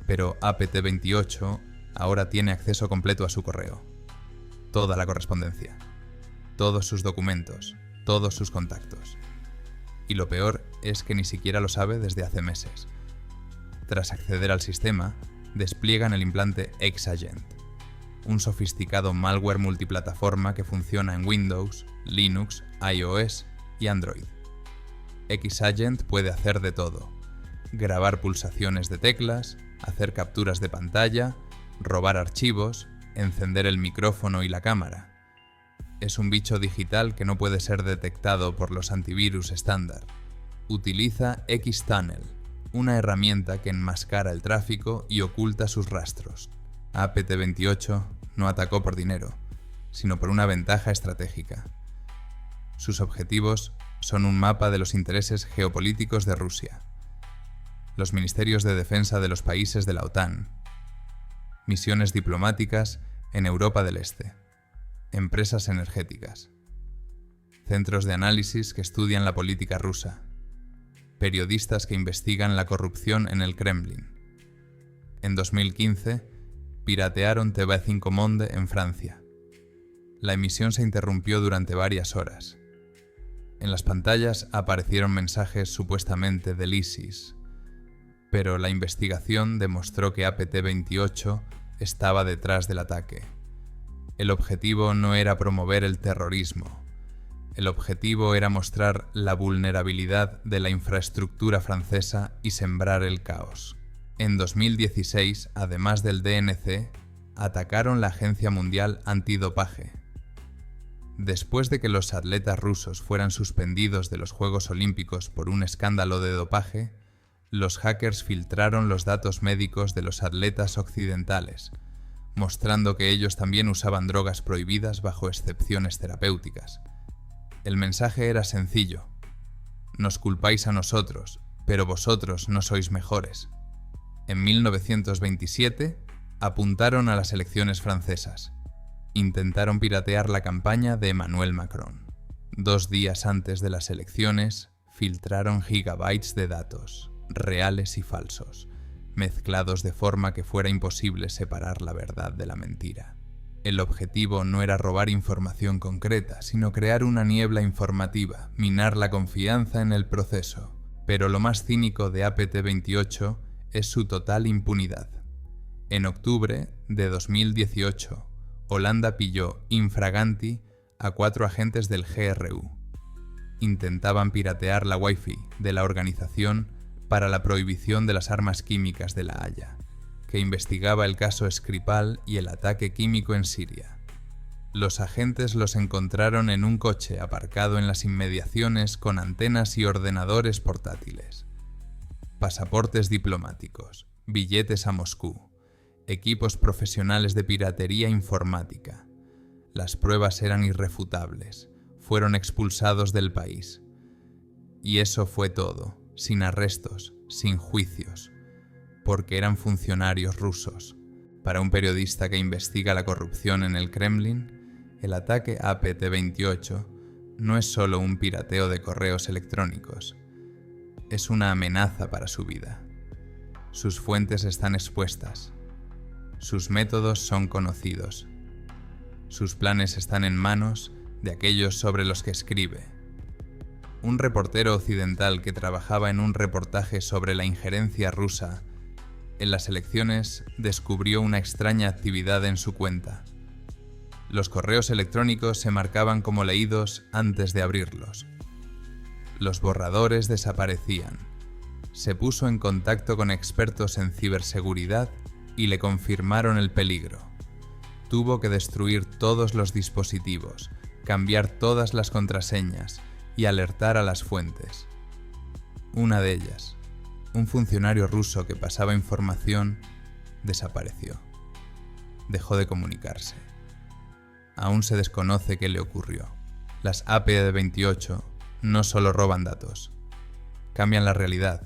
Speaker 1: Pero APT28 ahora tiene acceso completo a su correo. Toda la correspondencia, todos sus documentos, todos sus contactos. Y lo peor es que ni siquiera lo sabe desde hace meses. Tras acceder al sistema, despliegan el implante Xagent, un sofisticado malware multiplataforma que funciona en Windows, Linux, iOS y Android. X-Agent puede hacer de todo: grabar pulsaciones de teclas, hacer capturas de pantalla, robar archivos, encender el micrófono y la cámara. Es un bicho digital que no puede ser detectado por los antivirus estándar. Utiliza X-Tunnel, una herramienta que enmascara el tráfico y oculta sus rastros. APT-28 no atacó por dinero, sino por una ventaja estratégica. Sus objetivos son un mapa de los intereses geopolíticos de Rusia, los ministerios de defensa de los países de la OTAN, misiones diplomáticas en Europa del Este, empresas energéticas, centros de análisis que estudian la política rusa, periodistas que investigan la corrupción en el Kremlin. En 2015, piratearon TV5 Monde en Francia. La emisión se interrumpió durante varias horas. En las pantallas aparecieron mensajes supuestamente del ISIS, pero la investigación demostró que APT-28 estaba detrás del ataque. El objetivo no era promover el terrorismo. El objetivo era mostrar la vulnerabilidad de la infraestructura francesa y sembrar el caos. En 2016, además del DNC, atacaron la Agencia Mundial Antidopaje. Después de que los atletas rusos fueran suspendidos de los Juegos Olímpicos por un escándalo de dopaje, los hackers filtraron los datos médicos de los atletas occidentales, mostrando que ellos también usaban drogas prohibidas bajo excepciones terapéuticas. El mensaje era sencillo: nos culpáis a nosotros, pero vosotros no sois mejores. En 1927, apuntaron a las elecciones francesas. Intentaron piratear la campaña de Emmanuel Macron. 2 días antes de las elecciones, filtraron gigabytes de datos, reales y falsos, mezclados de forma que fuera imposible separar la verdad de la mentira. El objetivo no era robar información concreta, sino crear una niebla informativa, minar la confianza en el proceso. Pero lo más cínico de APT-28 es su total impunidad. En octubre de 2018, Holanda pilló infraganti a 4 agentes del GRU. Intentaban piratear la Wi-Fi de la Organización para la Prohibición de las Armas Químicas de La Haya, que investigaba el caso Skripal y el ataque químico en Siria. Los agentes los encontraron en un coche aparcado en las inmediaciones con antenas y ordenadores portátiles, pasaportes diplomáticos, billetes a Moscú, equipos profesionales de piratería informática. Las pruebas eran irrefutables, fueron expulsados del país. Y eso fue todo, sin arrestos, sin juicios, porque eran funcionarios rusos. Para un periodista que investiga la corrupción en el Kremlin, el ataque APT-28 no es solo un pirateo de correos electrónicos, es una amenaza para su vida. Sus fuentes están expuestas, sus métodos son conocidos, sus planes están en manos de aquellos sobre los que escribe. Un reportero occidental que trabajaba en un reportaje sobre la injerencia rusa en las elecciones descubrió una extraña actividad en su cuenta. Los correos electrónicos se marcaban como leídos antes de abrirlos. Los borradores desaparecían. Se puso en contacto con expertos en ciberseguridad y le confirmaron el peligro. Tuvo que destruir todos los dispositivos, cambiar todas las contraseñas y alertar a las fuentes. Una de ellas, un funcionario ruso que pasaba información, desapareció. Dejó de comunicarse. Aún se desconoce qué le ocurrió. Las APT-28 no solo roban datos, cambian la realidad,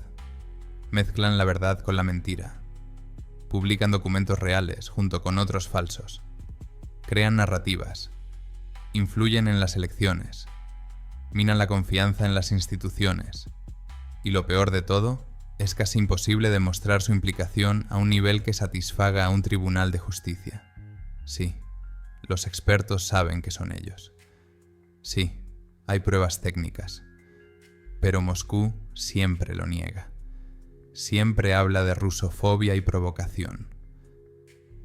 Speaker 1: mezclan la verdad con la mentira, publican documentos reales junto con otros falsos, crean narrativas, influyen en las elecciones, minan la confianza en las instituciones, y lo peor de todo, es casi imposible demostrar su implicación a un nivel que satisfaga a un tribunal de justicia. Sí, los expertos saben que son ellos. Sí, hay pruebas técnicas, pero Moscú siempre lo niega. Siempre habla de rusofobia y provocación.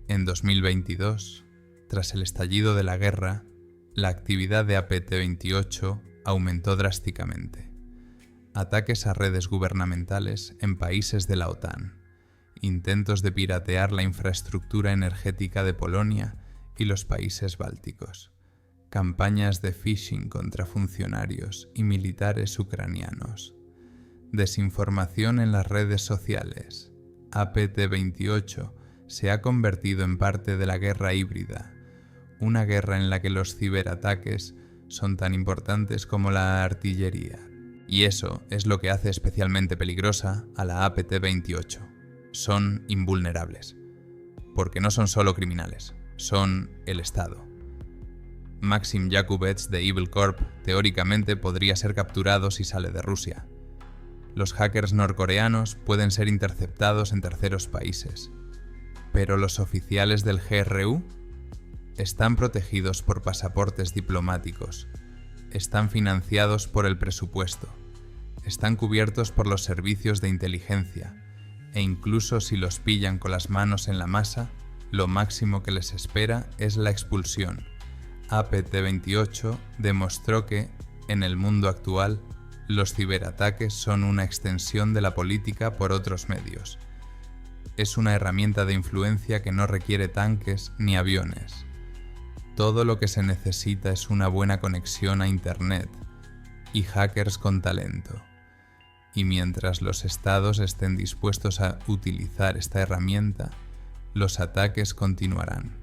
Speaker 1: En 2022, tras el estallido de la guerra, la actividad de APT-28 aumentó drásticamente. ataques a redes gubernamentales en países de la OTAN, intentos de piratear la infraestructura energética de Polonia y los países bálticos, campañas de phishing contra funcionarios y militares ucranianos, desinformación en las redes sociales. APT-28 se ha convertido en parte de la guerra híbrida, una guerra en la que los ciberataques son tan importantes como la artillería. Y eso es lo que hace especialmente peligrosa a la APT-28. Son invulnerables, porque no son solo criminales, son el Estado. Maxim Yakubets de Evil Corp teóricamente podría ser capturado si sale de Rusia. Los hackers norcoreanos pueden ser interceptados en terceros países, pero los oficiales del GRU están protegidos por pasaportes diplomáticos, están financiados por el presupuesto, están cubiertos por los servicios de inteligencia, e incluso si los pillan con las manos en la masa, lo máximo que les espera es la expulsión. APT-28 demostró que, en el mundo actual, los ciberataques son una extensión de la política por otros medios. Es una herramienta de influencia que no requiere tanques ni aviones. Todo lo que se necesita es una buena conexión a Internet y hackers con talento. Y mientras los estados estén dispuestos a utilizar esta herramienta, los ataques continuarán.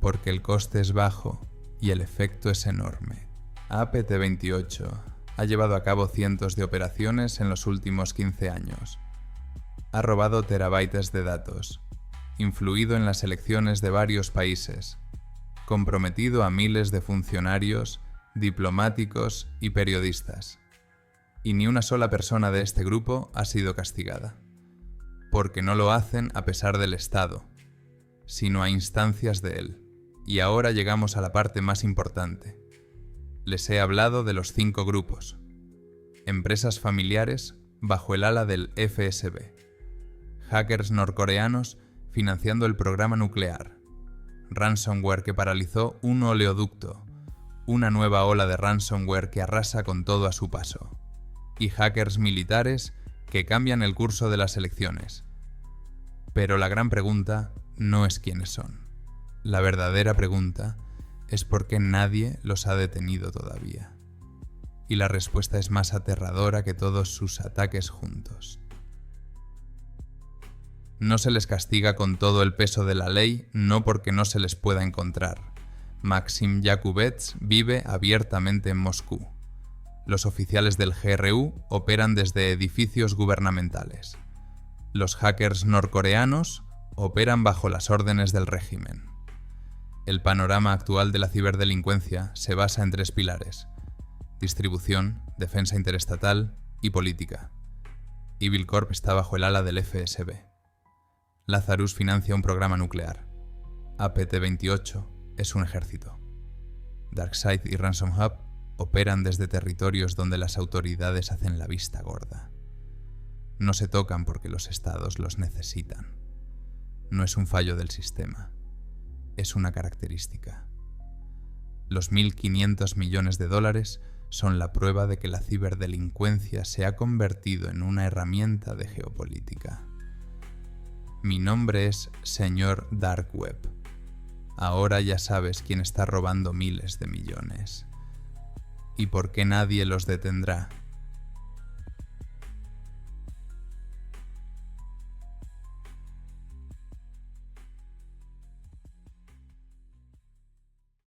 Speaker 1: Porque el coste es bajo y el efecto es enorme. APT-28 ha llevado a cabo cientos de operaciones en los últimos 15 años. Ha robado terabytes de datos, influido en las elecciones de varios países, comprometido a miles de funcionarios, diplomáticos y periodistas. Y ni una sola persona de este grupo ha sido castigada, porque no lo hacen a pesar del Estado, sino a instancias de él. Y ahora llegamos a la parte más importante. Les he hablado de los 5 grupos. Empresas familiares bajo el ala del FSB. Hackers norcoreanos financiando el programa nuclear. Ransomware que paralizó un oleoducto. Una nueva ola de ransomware que arrasa con todo a su paso. Y hackers militares que cambian el curso de las elecciones. Pero la gran pregunta no es quiénes son. La verdadera pregunta es por qué nadie los ha detenido todavía. Y la respuesta es más aterradora que todos sus ataques juntos. No se les castiga con todo el peso de la ley, no porque no se les pueda encontrar. Maxim Yakubets vive abiertamente en Moscú. Los oficiales del GRU operan desde edificios gubernamentales. Los hackers norcoreanos operan bajo las órdenes del régimen. El panorama actual de la ciberdelincuencia se basa en 3 pilares: distribución, defensa interestatal y política. Evil Corp está bajo el ala del FSB. Lazarus financia un programa nuclear. APT-28 es un ejército. DarkSide y Ransom Hub operan desde territorios donde las autoridades hacen la vista gorda. No se tocan porque los estados los necesitan. No es un fallo del sistema. Es una característica. Los 1.500 millones de dólares son la prueba de que la ciberdelincuencia se ha convertido en una herramienta de geopolítica. Mi nombre es Señor Dark Web. Ahora ya sabes quién está robando miles de millones. ¿Y por qué nadie los detendrá?